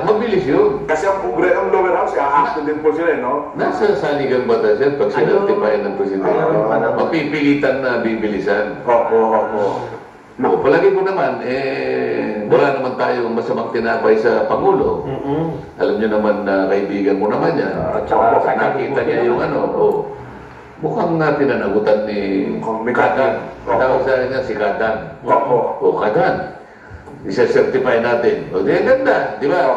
mabilis yun. Kasi ang lower house, i-action din po sila, no? Nasa saligang batas yan pag sinertify ng presidente. Mapipilitan na bibilisan. Opo. No, palagi ko naman, wala naman tayong masamang tinapay sa Pangulo. Alam niyo naman na kaibigan mo naman yan. Nakita niya yung mukhang pinanagutan ni Kadan. Tawag sa niya si Kadan. O Kadan, isa-certify natin. O di ganda, di ba?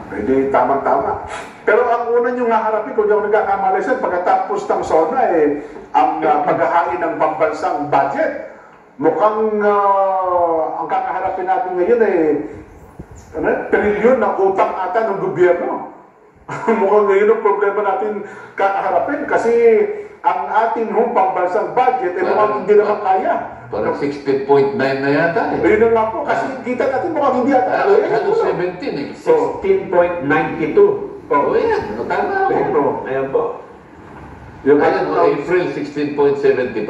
Hindi tamang-tama. Pero ang una nyo nga harapin, kung di ako nagkakamali sir, pagkatapos ng SONA, ang paghahain ng pambansang budget, mukhang ang kakaharapin natin ngayon trilyon na utang ata ng gobyerno. Mukhang ngayon ang problema natin kakaharapin kasi ang ating pambansang budget mukhang hindi naman kaya. Parang 16.9 na yata Yun na nga po, kasi kita natin mukhang hindi yata. Halos 17 16.92. Oo yan, tama ako. Ayan po. Ayan, April 16.75.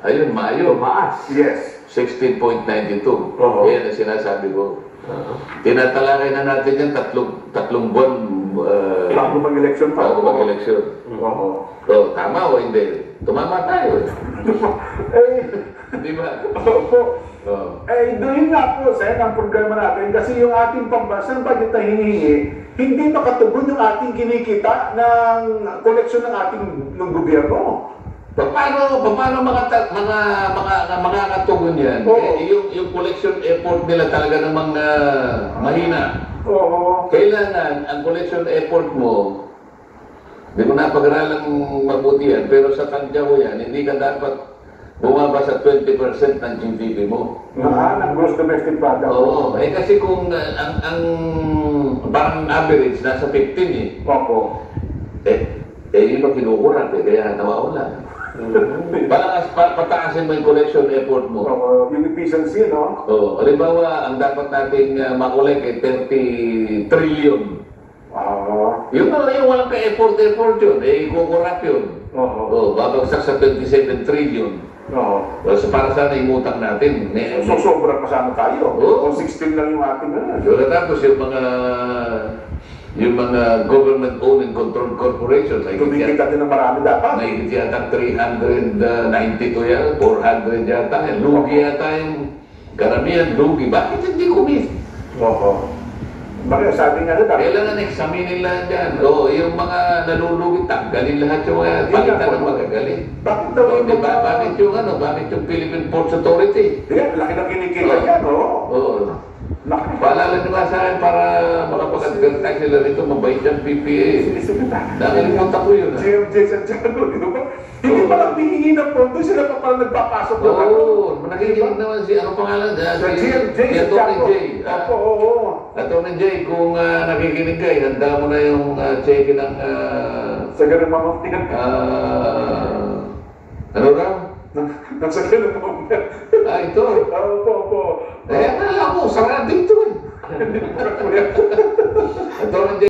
Ayun, Mayo. Maas. Yes. 16.92. Yan ang sinasabi ko. Tinatalakay na natin yan tatlong buwan bago mag-election pa. Bago mag-election. Tama o hindi? Tumama tayo. Di ba? Opo. Doon nga po, sir, ang problema natin kasi yung ating pambansang budget na hinihingi, hindi makatugon yung ating kinikita ng koleksyon ng ating gobyerno. Paano makakatugon yan? Yung collection effort nila talaga namang mahina. Kailangan ang collection effort mo, hindi mo napag-aralang mabuti yan, pero sa tansya mo yan, hindi ka dapat bumaba sa 20% ng GDP mo. Ng gross domestic product. Oo. Kasi kung ang parang average nasa 15 Opo. Yun ang kinukurat kaya nawawala. Pataasin mo yung collection effort mo. Yung efficiency, no? Halimbawa, ang dapat nating makolek 30 trillion. Yung walang ka-effort yun, kukurap yun. Babagsak sa 27 trillion. So para sana yung utang natin. So sobra pa sana tayo. Kung 16 lang yung ating tapos yung mga government-owned and controlled corporations, kumikita din ng marami dapat. Naigit yata 392 yan, 400 yata. Lugi yata yung karamihan, lugi. Bakit hindi kumit? Bakit sabi nga na dapat? Kailangan examinin lahat yan. Yung mga nalulugi, tanggalin lahat yung palitan ng magagaling. Bakit daw yung bakit yung Philippine Ports Authority? Laki na kinikita yan, Paalala nyo nga sa akin para makapag-advertise nila rito, mabait yung PPA. Nakalimutan ko yun. JMJ Santiago, di ba? Hindi pa lang hihingi ng pondo, sila pa pala nagpapasok na nakikinig naman anong pangalan? JMJ Santiago. Atty. J, kung nakikinig ka, handa mo na yung check ng... Sa ganun mamamtigan. Ano raw? Nasa ganun mamamtigan. Ito. Opo. Akala ko, sarado ito. Atty. J.